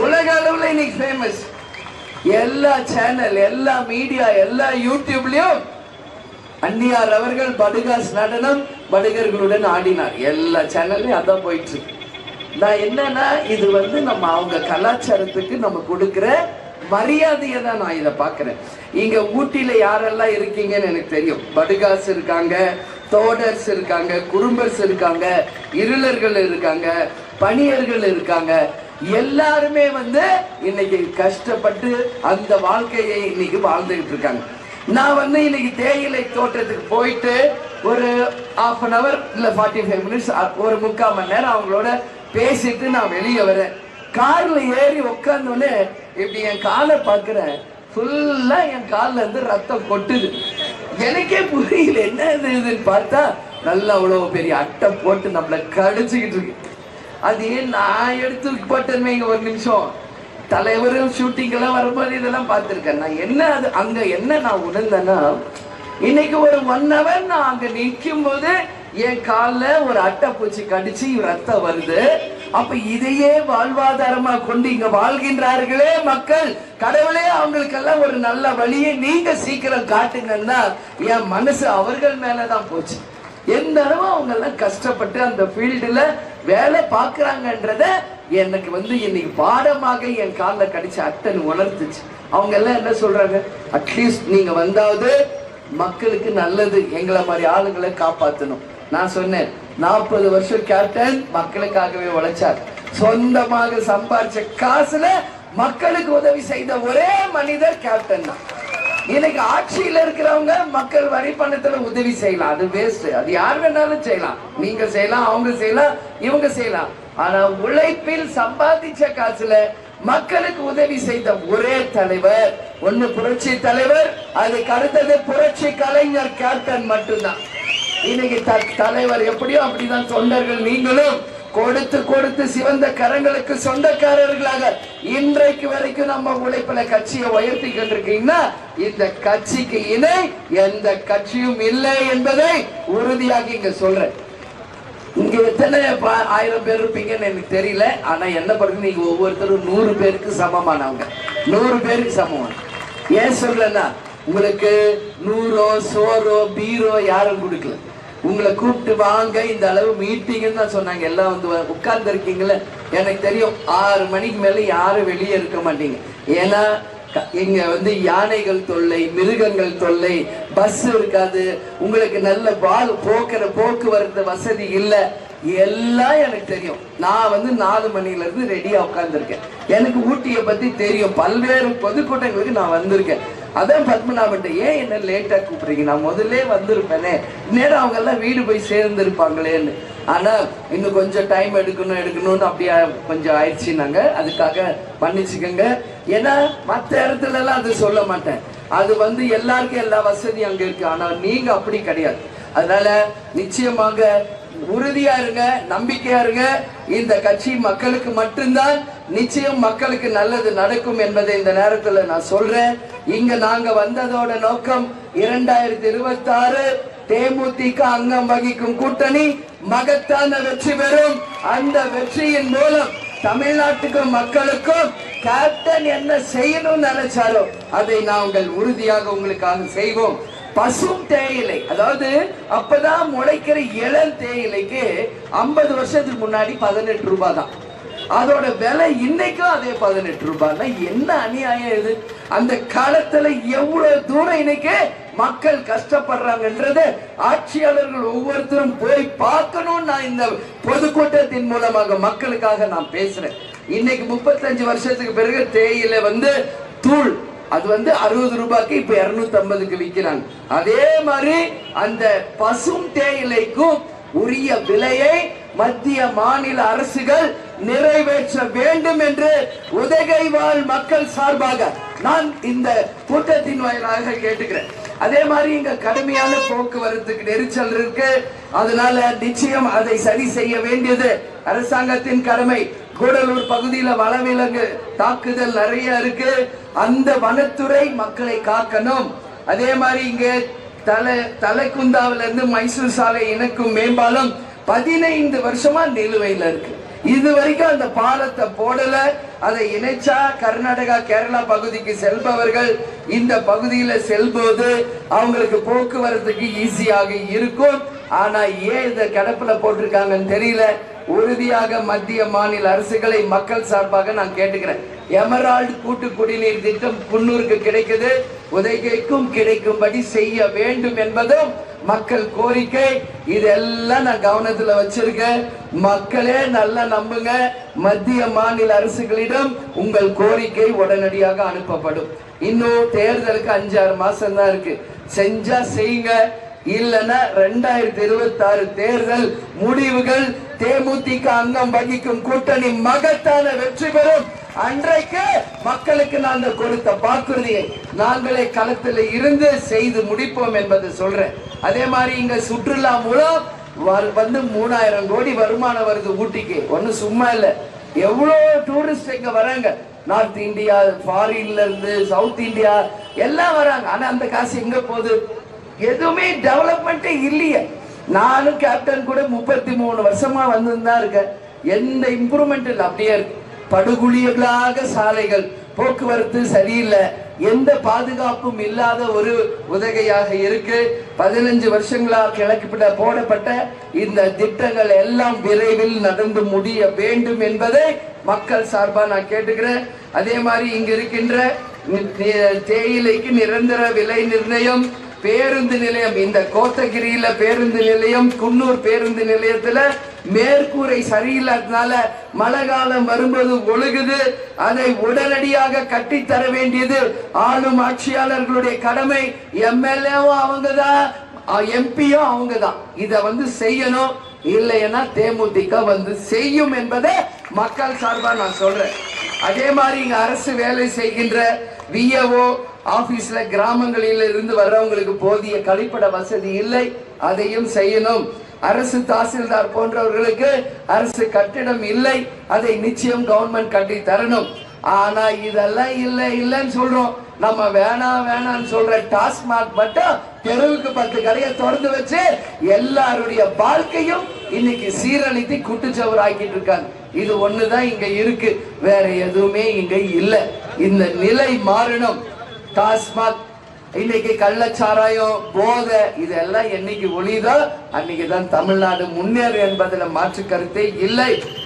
உலக அளவுல இன்னைக்கு ஃபேமஸ். எல்லா சேனல், எல்லா மீடியா, எல்லா யூடியூப்லயும் அந்நியார் அவர்கள் படுகாஸ் நடனம் படுகர்களுடன் ஆடினார். எல்லா சேனல்லையும் அதான் போயிட்டு இருக்கு. நான் என்னன்னா, இது நம்ம அவங்க கலாச்சாரத்துக்கு நம்ம கொடுக்கிற மரியாதையை தான் நான் இதை பார்க்கிறேன். இங்க ஊட்டியில யாரெல்லாம் இருக்கீங்கன்னு எனக்கு தெரியும். படுகாஸ் இருக்காங்க, தோடர்ஸ் இருக்காங்க, குறும்பர்ஸ் இருக்காங்க, இருளர்கள் இருக்காங்க, பணியர்கள் இருக்காங்க. எல்லாருமே இன்னைக்கு கஷ்டப்பட்டு அந்த வாழ்க்கையை இன்னைக்கு வாழ்ந்துகிட்டு இருக்காங்க. நான் இன்னைக்கு தேயிலை தோட்டத்துக்கு போயிட்டு ஒரு 1/2 hour இல்ல 45 minutes, ஒரு 3/4 மணி நேரம் அவங்களோட பேசிட்டு நான் வெளியே வரேன். கார்ல ஏறி உட்கார்ந்தோடனே இப்படி என் காலை பார்க்கிறேன், ஃபுல்லா என் கால்ல இருந்து ரத்தம் கொட்டுது. எனக்கே புரியல என்ன இதுன்னு பார்த்தா நல்லா அவ்வளவு பெரிய அட்டை போட்டு நம்மள கடிச்சுக்கிட்டு இருக்கு. அது நான் எடுத்து போட்டேன்னு இங்க ஒரு நிமிஷம் தலைவரும் ஷூட்டிங் எல்லாம் வரும்போது இதெல்லாம் பார்த்திருக்கேன். நான் என்ன அது அங்க என்ன நான் உணர்ந்தேன்னா, இன்னைக்கு ஒரு 1 hour நான் அங்க நிற்கும் போது என் காலில் ஒரு அட்டை பூச்சி கடிச்சு ரத்தம் வருது. அப்ப இதையே வாழ்வாதாரமா கொண்டு இங்க வாழ்கின்றார்களே மக்கள். கடவுளே அவங்களுக்கெல்லாம் ஒரு நல்ல வழியை நீங்க சீக்கிரம் காட்டுங்கன்னா என் மனசு அவர்கள் மேலதான் போச்சு. எந்த அளவு அவங்க எல்லாம் கஷ்டப்பட்டு அந்த ஃபீல்டுல வேலை பார்க்கறாங்கன்றத எனக்கு இன்னைக்கு பாடமாக என் காலில் கடிச்ச அட்டன் உணர்த்துச்சு. அவங்க எல்லாம் என்ன சொல்றாங்க, அட்லீஸ்ட் நீங்க வந்தாவது மக்களுக்கு நல்லது, எங்களை மாதிரி ஆளுங்களை காப்பாற்றணும். நான் சொன்னேன், 40 வருஷம் கேப்டன் மக்களுக்காகவே உழைச்சார். சொந்தமாக சம்பாரிச்ச காசுல மக்களுக்கு உதவி செய்த ஒரே மனிதர் கேப்டன் தான். இன்னைக்கு ஆட்சியில இருக்கிறவங்க மக்கள் வரி பணத்துல உதவி செய்யலாம், அது வேஸ்ட். அது யார் வேணாலும் செய்யலாம், நீங்க செய்யலாம், அவங்க செய்யலாம், இவங்க செய்யலாம். ஆனா உழைப்பில் சம்பாதிச்ச காசுல மக்களுக்கு உதவி செய்த ஒரே தலைவர் ஒண்ணு புரட்சி தலைவர், அதுக்கு அடுத்தது புரட்சி கலைஞர் கேப்டன் மட்டும்தான். இன்னைக்கு தலைவர் எப்படியோ அப்படிதான் தொண்டர்கள் நீங்களும் கொடுத்து கொடுத்து சிவந்த கரங்களுக்கு சொந்தக்காரர்களாக இன்றைக்கு வரைக்கும் நம்ம உழைப்புல கட்சியை உயர்த்தி கொண்டிருக்கீங்கன்னா இந்த கட்சிக்கு இணை எந்த கட்சியும் இல்லை என்பதை உறுதியாக இங்க சொல்றேன். இங்க எத்தனை 1000 பேர் இருப்பீங்கன்னு எனக்கு தெரியல. ஆனா என்ன பண்ணுங்க, நீங்க ஒவ்வொருத்தரும் 100 பேருக்கு சமமானவங்க, 100 பேருக்கு சமமான. ஏன் சொல்றேன்னா, உங்களுக்கு 100 சோறோ பீரோ யாரும் கொடுக்கல. உங்களை கூப்பிட்டு வாங்க இந்த அளவு மீட்டிங்னு தான் சொன்னாங்க. எல்லாம் உட்கார்ந்து இருக்கீங்களே. எனக்கு தெரியும் 6 மணிக்கு மேல யாரும் வெளியே இருக்க மாட்டீங்க. ஏன்னா இங்க யானைகள் தொல்லை, மிருகங்கள் தொல்லை, பஸ் இருக்காது, உங்களுக்கு நல்ல போக்குவரத்து வசதி இல்லை. எல்லாம் எனக்கு தெரியும். நான் 4 மணில இருந்து ரெடியா உட்கார்ந்துருக்கேன். எனக்கு ஊட்டியை பத்தி தெரியும். பல்வேறு பொதுக்கூட்டங்களுக்கு நான் வந்திருக்கேன். அதான் பத்மநாபன், ஏன் என்ன லேட்டா கூப்பிடுறீங்க, நான் முதல்ல வந்திருப்பேனே, நேரம் அவங்க எல்லாம் வீடு போய் சேர்ந்துருப்பாங்களேன்னு. ஆனா இன்னும் கொஞ்சம் டைம் எடுக்கணும்னு அப்படியே கொஞ்சம் ஆயிடுச்சுனாங்க. அதுக்காக மன்னிச்சுக்கோங்க. ஏன்னா மற்ற இடத்துல எல்லாம் அது சொல்ல மாட்டேன். அது எல்லாருக்கும் எல்லா வசதியும் அங்க இருக்கு. ஆனா நீங்க அப்படி கிடையாது. அதனால நிச்சயமாக உறுதியா இருங்க, நம்பிக்கையா இருங்க. இந்த கட்சி மக்களுக்கு மட்டும்தான், நிச்சயம் மக்களுக்கு நல்லது நடக்கும் என்பதை இந்த நேரத்தில் நான் சொல்றேன். இங்க நாங்க வந்ததோட நோக்கம் 2026 தேமுதிக அங்கம் வகிக்கும் கூட்டணி மகத்தான வெற்றி பெறும். அந்த வெற்றியின் மூலம் தமிழ்நாட்டுக்கும் மக்களுக்கும் கேப்டன் என்ன செய்யணும்னு நினைச்சாரோ அதை நாங்கள் உறுதியாக உங்களுக்காக செய்வோம். பசும் தேயிலை, அதாவது அப்பதான் முளைக்கிற இளம் தேயிலைக்கு 50 வருஷத்துக்கு முன்னாடி 18 ரூபாய் தான். அதோட விலை இன்னைக்கும் அதே 18 ரூபாய். என்ன அநியாயம் இது! அந்த காலத்துல எவ்வளவு தூரம் இன்னைக்கு மக்கள் கஷ்டப்படுறாங்கன்றது ஆட்சியாளர்கள் ஒவ்வொருத்தரும் போய் பார்க்கணும். நான் இந்த பொதுக்கூட்டத்தின் மூலமாக மக்களுக்காக நான் பேசுறேன். இன்னைக்கு 35 வருஷத்துக்கு பிறகு தேயிலை தூள் அது 60 ரூபாய்க்கு இப்ப 250க்கு விற்கிறாங்க. அதே மாதிரி அந்த பசும் தேயிலைக்கும் உரிய விலையை மத்திய மாநில அரசுகள் நிறைவேற்ற வேண்டும் என்று உதகை வாழ் மக்கள் சார்பாக நான் இந்த கூட்டத்தின் வாயிலாக கேட்டுக்கிறேன். அதே மாதிரி இங்க கடுமையான போக்குவரத்துக்கு நெரிசல் இருக்கு. அதனால நிச்சயம் அதை சரி செய்ய வேண்டியது அரசாங்கத்தின் கடமை. கூடலூர் பகுதியில வனவிலங்கு தாக்குதல் நிறைய இருக்கு. அந்த வனத்துறை மக்களை காக்கணும். அதே மாதிரி இங்க தலைக்குந்தாவில இருந்து மைசூர் சாலை இணைக்கும் மேம்பாலம் 15 வருஷமா நிலுவையில் இருக்கு. இது வரைக்கும் அந்த பாலத்தை போடல. அதை இணைச்சா கர்நாடகா கேரளா பகுதிக்கு செல்பவர்கள் இந்த பகுதியில செல்போது அவங்களுக்கு போக்குவரத்துக்கு ஈஸியாக இருக்கும். ஆனா ஏன் இந்த கிடப்புல போட்டிருக்காங்கன்னு தெரியல. உறுதியாக மத்திய மாநில அரசுகளை மக்கள் சார்பாக நான் கேட்டுக்கிறேன். எமரால்டு கூட்டு குடிநீர் திட்டம் குன்னூருக்கு கிடைக்குது, உதகைக்கும் கிடைக்கும்படி செய்ய வேண்டும் என்பதும் மக்கள் கோரிக்கை. இதெல்லாம் நான் கவனத்துல வச்சிருக்கேன். மக்களே நல்லா நம்புங்க, மத்திய மாநில அரசுகளிடம் உங்கள் கோரிக்கை உடனடியாக அனுப்பப்படும். இன்னும் தேர்தலுக்கு 5-6 மாசம் தான் இருக்கு. செஞ்சா செய்யுங்க, இல்லைன்னா 2026 தேர்தல் முடிவுகள் தேமுதிக அங்கம் வகிக்கும் கூட்டணி மகத்தான வெற்றி பெறும். அன்றைக்கு மக்களுக்கு நாங்கள் கொடுத்த வாக்குறுதியை நாங்களே களத்தில் இருந்து செய்து முடிப்போம் என்பது சொல்றேன். அதே மாதிரி இங்க சுற்றுலா மூலம் வந்து 3000 கோடி வருமானம் வருது ஊட்டிக்கு. ஒண்ணு சும்மா இல்ல, எவ்வளவு டூரிஸ்ட் இங்க வராங்க. நார்த் இந்தியா, ஃபாரின்ல இருந்து, சவுத் இந்தியா எல்லாம் வராங்க. ஆனா அந்த காசு எங்க போகுது? எதுவுமே டெவலப்மெண்ட்டே இல்லையே. நானும் கேப்டன் கூட 33 வருஷமா வந்துதான் இருக்கேன். எந்த இம்ப்ரூவ்மெண்ட் இல்லை, அப்படியே இருக்கு. படுகுழிகளாக சாலைகள், போக்குவரத்து சரியில்லை, எந்த பாதுகாப்பும் இல்லாத ஒரு உதகையாக இருக்கு. 15 வருஷங்களாக கிழக்கு போடப்பட்ட இந்த திட்டங்கள் எல்லாம் விரைவில் நடந்து முடிய வேண்டும் என்பதை மக்கள் சார்பா நான் கேட்டுக்கிறேன். அதே மாதிரி இங்க இருக்கின்ற தேயிலைக்கு நிரந்தர விலை நிர்ணயம், பேருந்து நிலையம், இந்த கோத்தகிரியில பேருந்து நிலையம், குன்னூர் பேருந்து நிலையத்துல மேற்கூரை சரியில்லாதனால மழை காலம் வரும்போது ஒழுகுது. அதை உடனடியாக கட்டித்தர வேண்டியது ஆளும் ஆட்சியாளர்களுடைய கடமை. எம்எல்ஏவும் அவங்கதான், எம்பியும் அவங்கதான். இத செய்யணும். இல்லைன்னா தேமுதிக செய்யும் என்பதை மக்கள் சார்பா நான் சொல்றேன். அதே மாதிரி இங்க அரசு வேலை செய்கின்ற விஏஓ ஆபீஸ்ல கிராமங்களில் இருந்து வர்றவங்களுக்கு போதிய கழிப்பிட வசதி இல்லை, அதையும் செய்யணும். அரசு தாசில்தார் போன்றவர்களுக்கு அரசு கட்டிடம் இல்லை, அதை நிச்சயம் கவர்மெண்ட் கட்டி தரணும். ஆனா இதெல்லாம் இல்லை இல்லைன்னு சொல்றோம். நம்ம வேணாம்னு சொல்ற டாஸ்மாக் மட்டும் தெருவுக்கு 10 கடையை திறந்து வச்சு எல்லாருடைய வாழ்க்கையும் இன்னைக்கு சீரழித்து குட்டுச்சவர் ஆக்கிட்டு இருக்காங்க. இது ஒண்ணுதான் இங்க இருக்கு, வேற எதுவுமே இங்க இல்லை. இந்த நிலை மாறணும். டாஸ்மாக், இன்னைக்கு கள்ளச்சாராயம், போதை, இதெல்லாம் என்னைக்கு ஒளிதோ அன்னைக்குதான் தமிழ்நாடு முன்னேறும் என்பதில் மாற்று கருத்தே இல்லை.